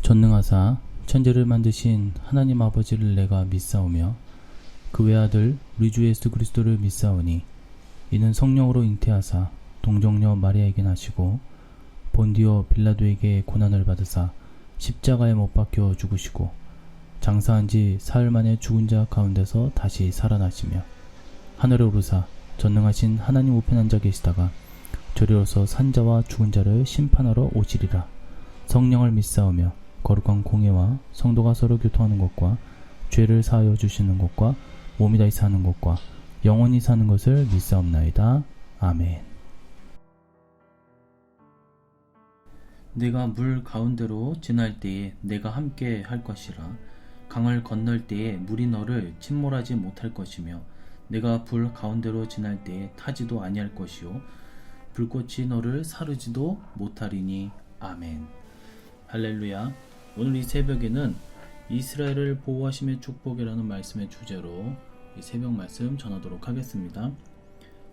전능하사 천지를 만드신 하나님 아버지를 내가 믿사오며 그 외아들 우리 주 예수 그리스도를 믿사오니 이는 성령으로 잉태하사 동정녀 마리아에게 나시고 본디오 빌라도에게 고난을 받으사 십자가에 못 박혀 죽으시고 장사한 지 사흘 만에 죽은 자 가운데서 다시 살아나시며 하늘에 오르사 전능하신 하나님 우편에 앉아 계시다가 저리로서 산자와 죽은 자를 심판하러 오시리라. 성령을 믿사오며 거룩한 공예와 성도가 서로 교통하는 것과 죄를 사하여 주시는 것과 몸이 다시 사는 것과 영원히 사는 것을 믿사옵나이다. 아멘. 내가 물 가운데로 지날 때에 내가 함께 할 것이라. 강을 건널 때에 물이 너를 침몰하지 못할 것이며 내가 불 가운데로 지날 때에 타지도 아니할 것이요 불꽃이 너를 사르지도 못하리니. 아멘. 할렐루야. 오늘 이 새벽에는 이스라엘을 보호하심의 축복이라는 말씀의 주제로 이 새벽 말씀 전하도록 하겠습니다.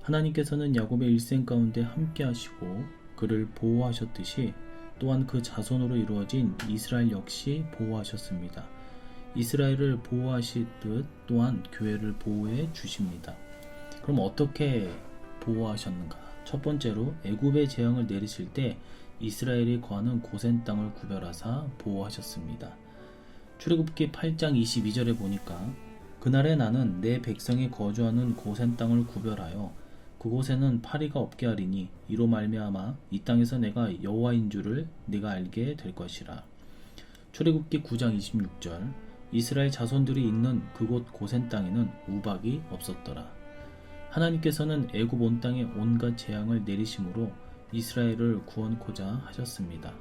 하나님께서는 야곱의 일생 가운데 함께 하시고 그를 보호하셨듯이 또한 그 자손으로 이루어진 이스라엘 역시 보호하셨습니다. 이스라엘을 보호하시듯 또한 교회를 보호해 주십니다. 그럼 어떻게 보호하셨는가? 첫 번째로 애굽의 재앙을 내리실 때 이스라엘이 거하는 고센 땅을 구별하사 보호하셨습니다. 출애굽기 8장 22절에 보니까 그날에 나는 내 백성이 거주하는 고센 땅을 구별하여 그곳에는 파리가 없게 하리니 이로 말미암아 이 땅에서 내가 여호와인 줄을 네가 알게 될 것이라. 출애굽기 9장 26절 이스라엘 자손들이 있는 그곳 고센 땅에는 우박이 없었더라. 하나님께서는 애굽 온 땅에 온갖 재앙을 내리심으로 이스라엘을 구원코자 하셨습니다.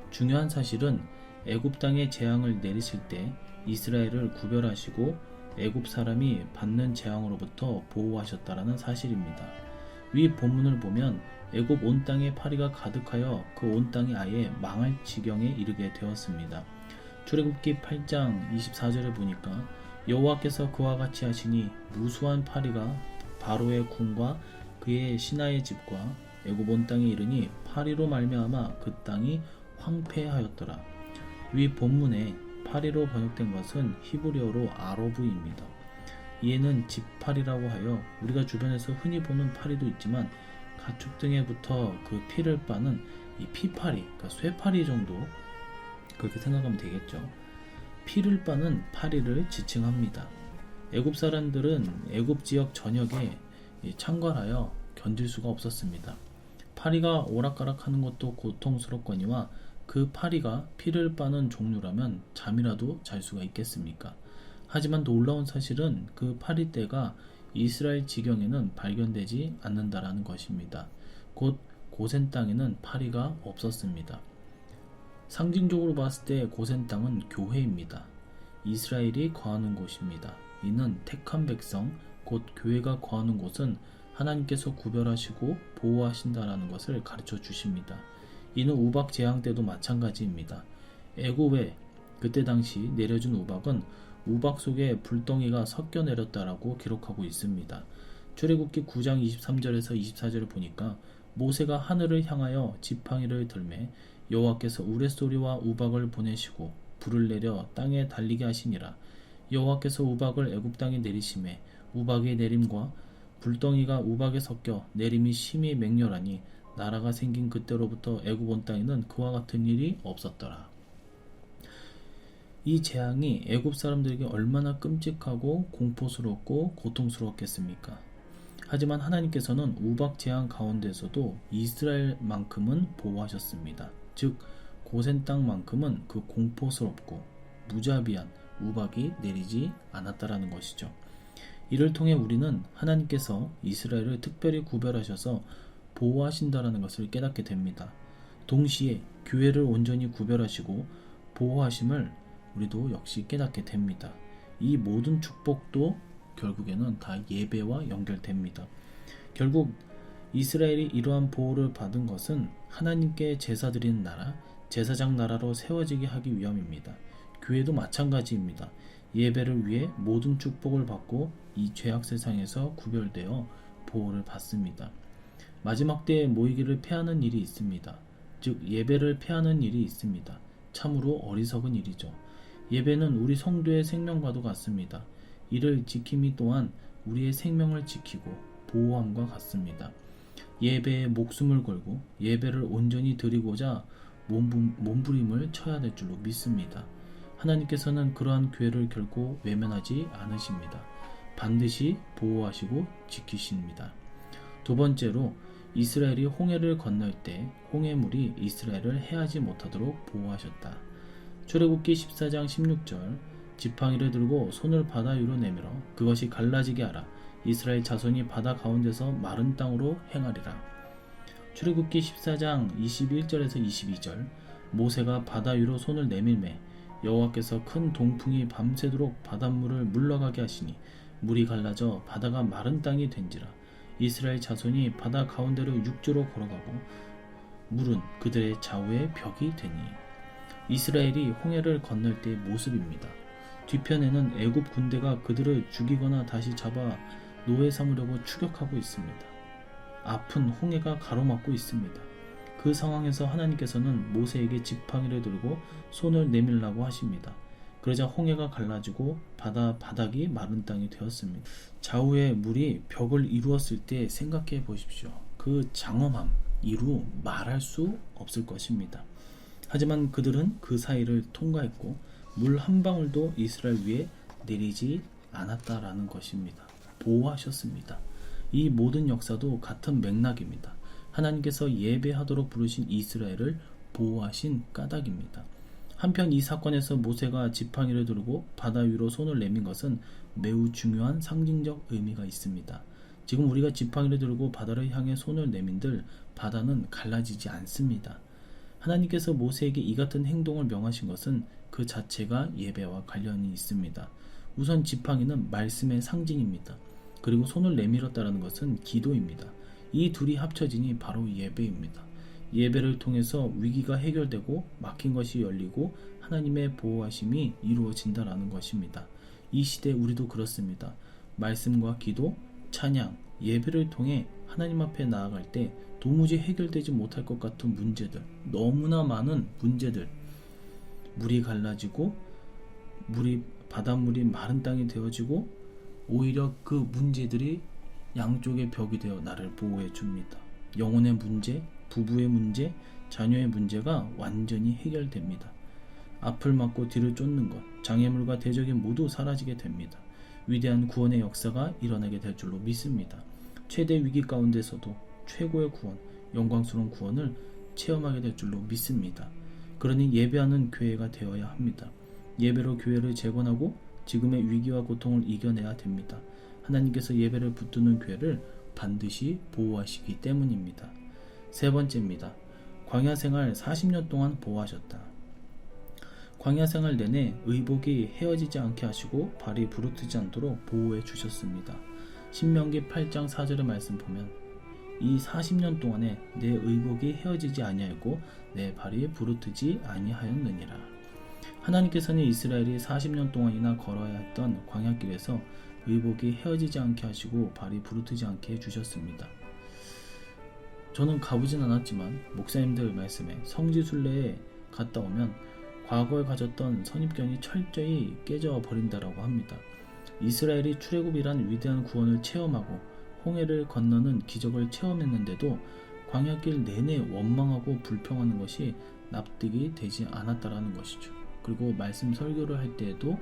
중요한 사실은 애굽 땅에 재앙을 내리실 때 이스라엘을 구별하시고 애굽 사람이 받는 재앙으로부터 보호하셨다라는 사실입니다. 위 본문을 보면 애굽 온 땅에 파리가 가득하여 그 온 땅이 아예 망할 지경에 이르게 되었습니다. 출애굽기 8장 24절에 보니까 여호와께서 그와 같이 하시니 무수한 파리가 바로의 궁과 그의 신하의 집과 애굽 온 땅에 이르니 파리로 말미암아 그 땅이 황폐하였더라. 위 본문에 파리로 번역된 것은 히브리어로 아로브입니다. 이에는 집파리라고 하여 우리가 주변에서 흔히 보는 파리도 있지만 가축 등에 붙어 그 피를 빠는 이 피파리, 그러니까 쇠파리 정도 그렇게 생각하면 되겠죠. 피를 빠는 파리를 지칭합니다. 애굽 사람들은 애굽 지역 전역에 창궐하여 견딜 수가 없었습니다. 파리가 오락가락하는 것도 고통스럽거니와 그 파리가 피를 빠는 종류라면 잠이라도 잘 수가 있겠습니까? 하지만 놀라운 사실은 그 파리떼가 이스라엘 지경에는 발견되지 않는다라는 것입니다. 곧 고센 땅에는 파리가 없었습니다. 상징적으로 봤을 때 고센 땅은 교회입니다. 이스라엘이 거하는 곳입니다. 이는 택한 백성, 곧 교회가 거하는 곳은 하나님께서 구별하시고 보호하신다라는 것을 가르쳐 주십니다. 이는 우박 재앙 때도 마찬가지입니다. 애굽에 그때 당시 내려준 우박은 우박 속에 불덩이가 섞여 내렸다라고 기록하고 있습니다. 출애굽기 9장 23절에서 24절을 보니까 모세가 하늘을 향하여 지팡이를 들매 여호와께서 우레소리와 우박을 보내시고 불을 내려 땅에 달리게 하시니라. 여호와께서 우박을 애굽 땅에 내리심에 우박의 내림과 불덩이가 우박에 섞여 내림이 심히 맹렬하니 나라가 생긴 그때로부터 애굽 온 땅에는 그와 같은 일이 없었더라. 이 재앙이 애굽 사람들에게 얼마나 끔찍하고 공포스럽고 고통스러웠겠습니까? 하지만 하나님께서는 우박 재앙 가운데서도 이스라엘만큼은 보호하셨습니다. 즉 고센 땅만큼은 그 공포스럽고 무자비한 우박이 내리지 않았다라는 것이죠. 이를 통해 우리는 하나님께서 이스라엘을 특별히 구별하셔서 보호하신다라는 것을 깨닫게 됩니다. 동시에 교회를 온전히 구별하시고 보호하심을 우리도 역시 깨닫게 됩니다. 이 모든 축복도 결국에는 다 예배와 연결됩니다. 결국 이스라엘이 이러한 보호를 받은 것은 하나님께 제사 드리는 나라, 제사장 나라로 세워지게 하기 위함입니다. 교회도 마찬가지입니다. 예배를 위해 모든 축복을 받고 이 죄악 세상에서 구별되어 보호를 받습니다. 마지막 때에 모이기를 패하는 일이 있습니다. 즉 예배를 패하는 일이 있습니다. 참으로 어리석은 일이죠. 예배는 우리 성도의 생명과도 같습니다. 이를 지킴이 또한 우리의 생명을 지키고 보호함과 같습니다. 예배에 목숨을 걸고 예배를 온전히 드리고자 몸부림을 쳐야 될 줄로 믿습니다. 하나님께서는 그러한 교회를 결코 외면하지 않으십니다. 반드시 보호하시고 지키십니다. 두 번째로 이스라엘이 홍해를 건널 때 홍해물이 이스라엘을 해하지 못하도록 보호하셨다. 출애굽기 14장 16절 지팡이를 들고 손을 바다 위로 내밀어 그것이 갈라지게 하라. 이스라엘 자손이 바다 가운데서 마른 땅으로 행하리라. 출애굽기 14장 21절에서 22절 모세가 바다 위로 손을 내밀매 여호와께서 큰 동풍이 밤새도록 바닷물을 물러가게 하시니 물이 갈라져 바다가 마른 땅이 된지라. 이스라엘 자손이 바다 가운데로 육지로 걸어가고 물은 그들의 좌우에 벽이 되니. 이스라엘이 홍해를 건널 때의 모습입니다. 뒤편에는 애굽 군대가 그들을 죽이거나 다시 잡아 노예 삼으려고 추격하고 있습니다. 앞은 홍해가 가로막고 있습니다. 그 상황에서 하나님께서는 모세에게 지팡이를 들고 손을 내밀라고 하십니다. 그러자 홍해가 갈라지고 바닥이 마른 땅이 되었습니다. 좌우에 물이 벽을 이루었을 때 생각해 보십시오. 그 장엄함, 이루 말할 수 없을 것입니다. 하지만 그들은 그 사이를 통과했고 물 한 방울도 이스라엘 위에 내리지 않았다라는 것입니다. 보호하셨습니다. 이 모든 역사도 같은 맥락입니다. 하나님께서 예배하도록 부르신 이스라엘을 보호하신 까닭입니다. 한편 이 사건에서 모세가 지팡이를 들고 바다 위로 손을 내민 것은 매우 중요한 상징적 의미가 있습니다. 지금 우리가 지팡이를 들고 바다를 향해 손을 내민들 바다는 갈라지지 않습니다. 하나님께서 모세에게 이 같은 행동을 명하신 것은 그 자체가 예배와 관련이 있습니다. 우선 지팡이는 말씀의 상징입니다. 그리고 손을 내밀었다는 것은 기도입니다. 이 둘이 합쳐지니 바로 예배입니다. 예배를 통해서 위기가 해결되고 막힌 것이 열리고 하나님의 보호하심이 이루어진다라는 것입니다. 이 시대 우리도 그렇습니다. 말씀과 기도, 찬양, 예배를 통해 하나님 앞에 나아갈 때 도무지 해결되지 못할 것 같은 문제들, 너무나 많은 문제들, 물이 갈라지고 바닷물이 마른 땅이 되어지고 오히려 그 문제들이 양쪽의 벽이 되어 나를 보호해 줍니다. 영혼의 문제, 부부의 문제, 자녀의 문제가 완전히 해결됩니다. 앞을 막고 뒤를 쫓는 것, 장애물과 대적이 모두 사라지게 됩니다. 위대한 구원의 역사가 일어나게 될 줄로 믿습니다. 최대 위기 가운데서도 최고의 구원, 영광스러운 구원을 체험하게 될 줄로 믿습니다. 그러니 예배하는 교회가 되어야 합니다. 예배로 교회를 재건하고 지금의 위기와 고통을 이겨내야 됩니다. 하나님께서 예배를 붙드는 교회를 반드시 보호하시기 때문입니다. 세 번째입니다. 광야 생활 40년 동안 보호하셨다. 광야 생활 내내 의복이 헤어지지 않게 하시고 발이 부르트지 않도록 보호해 주셨습니다. 신명기 8장 4절의 말씀 보면 이 40년 동안에 내 의복이 헤어지지 아니하였고 내 발이 부르트지 아니하였느니라. 하나님께서는 이스라엘이 40년 동안이나 걸어야 했던 광야길에서 의복이 헤어지지 않게 하시고 발이 부르트지 않게 해주셨습니다. 저는 가보진 않았지만 목사님들 말씀에 성지순례에 갔다 오면 과거에 가졌던 선입견이 철저히 깨져 버린다라고 합니다. 이스라엘이 출애굽이란 위대한 구원을 체험하고 홍해를 건너는 기적을 체험했는데도 광야길 내내 원망하고 불평하는 것이 납득이 되지 않았다라는 것이죠. 그리고 말씀 설교를 할 때에도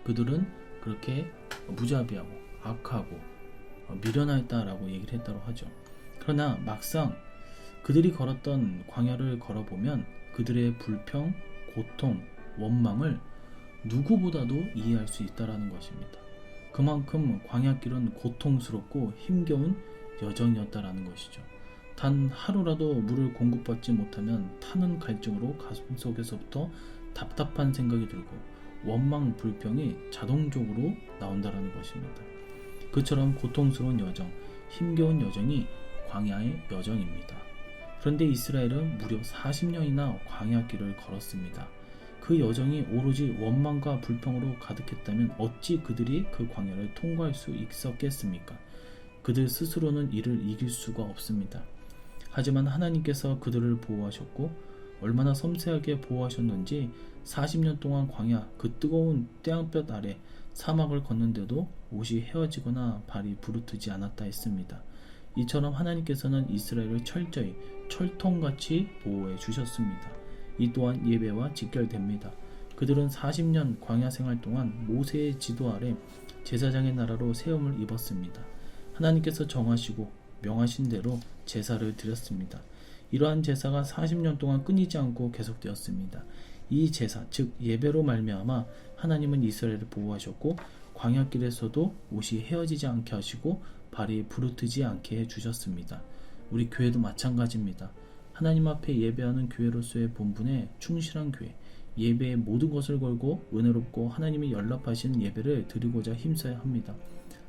그들은 그렇게 무자비하고 악하고 미련하였다라고 얘기를 했다고 하죠. 그러나 막상 그들이 걸었던 광야를 걸어보면 그들의 불평, 고통, 원망을 누구보다도 이해할 수 있다라는 것입니다. 그만큼 광야길은 고통스럽고 힘겨운 여정이었다라는 것이죠. 단 하루라도 물을 공급받지 못하면 타는 갈증으로 가슴속에서부터 답답한 생각이 들고 원망, 불평이 자동적으로 나온다라는 것입니다. 그처럼 고통스러운 여정, 힘겨운 여정이 광야의 여정입니다. 그런데 이스라엘은 무려 40년이나 광야길을 걸었습니다. 그 여정이 오로지 원망과 불평으로 가득했다면 어찌 그들이 그 광야를 통과할 수 있었겠습니까? 그들 스스로는 이를 이길 수가 없습니다. 하지만 하나님께서 그들을 보호하셨고 얼마나 섬세하게 보호하셨는지 40년 동안 광야 그 뜨거운 태양볕 아래 사막을 걷는데도 옷이 헤어지거나 발이 부르트지 않았다 했습니다. 이처럼 하나님께서는 이스라엘을 철저히 철통같이 보호해 주셨습니다. 이 또한 예배와 직결됩니다. 그들은 40년 광야 생활 동안 모세의 지도 아래 제사장의 나라로 세움을 입었습니다. 하나님께서 정하시고 명하신 대로 제사를 드렸습니다. 이러한 제사가 40년 동안 끊이지 않고 계속되었습니다. 이 제사, 즉 예배로 말미암아 하나님은 이스라엘을 보호하셨고 광야길에서도 옷이 헤어지지 않게 하시고 발이 부르트지 않게 해주셨습니다. 우리 교회도 마찬가지입니다. 하나님 앞에 예배하는 교회로서의 본분에 충실한 교회, 예배의 모든 것을 걸고 은혜롭고 하나님이 연락하시는 예배를 드리고자 힘써야 합니다.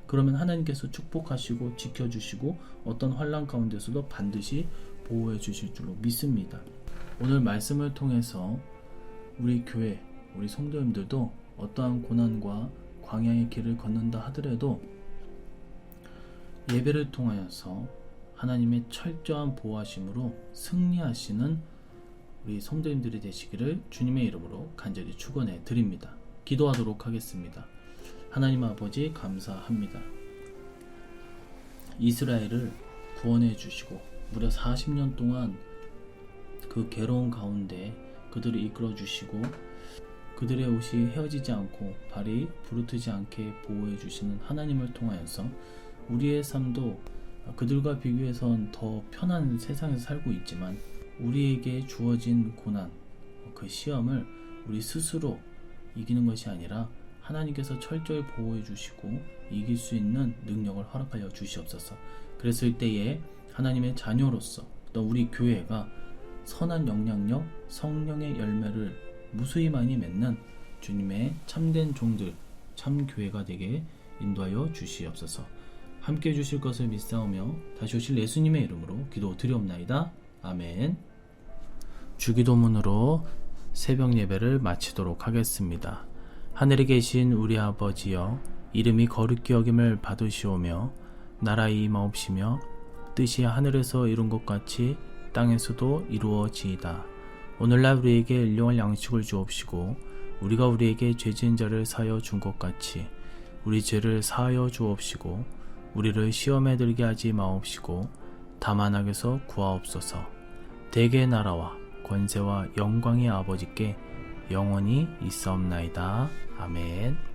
그러면 하나님께서 축복하시고 지켜주시고 어떤 환난 가운데서도 반드시 보호해 주실 줄로 믿습니다. 오늘 말씀을 통해서 우리 교회, 우리 성도님들도 어떠한 고난과 광야의 길을 걷는다 하더라도 예배를 통하여서 하나님의 철저한 보호하심으로 승리하시는 우리 성도님들이 되시기를 주님의 이름으로 간절히 축원해 드립니다. 기도하도록 하겠습니다. 하나님 아버지 감사합니다. 이스라엘을 구원해 주시고 무려 40년 동안 그 괴로운 가운데 그들을 이끌어 주시고 그들의 옷이 헤어지지 않고 발이 부르트지 않게 보호해 주시는 하나님을 통하여서 우리의 삶도 그들과 비교해선 더 편한 세상에서 살고 있지만 우리에게 주어진 고난, 그 시험을 우리 스스로 이기는 것이 아니라 하나님께서 철저히 보호해 주시고 이길 수 있는 능력을 허락하여 주시옵소서. 그랬을 때에 하나님의 자녀로서 또 우리 교회가 선한 영향력, 성령의 열매를 무수히 많이 맺는 주님의 참된 종들, 참 교회가 되게 인도하여 주시옵소서. 함께 해주실 것을 믿사오며 다시 오실 예수님의 이름으로 기도 드리옵나이다. 아멘. 주기도문으로 새벽 예배를 마치도록 하겠습니다. 하늘에 계신 우리 아버지여, 이름이 거룩히 여김을 받으시오며 나라의 임하옵시며 뜻이 하늘에서 이룬 것 같이 땅에서도 이루어지이다. 오늘날 우리에게 일용할 양식을 주옵시고 우리가 우리에게 죄 지은 자를 사하여 준 것 같이 우리 죄를 사하여 주옵시고 우리를 시험에 들게 하지 마옵시고 다만 악에서 구하옵소서. 대개의 나라와 권세와 영광의 아버지께 영원히 있사옵나이다. 아멘.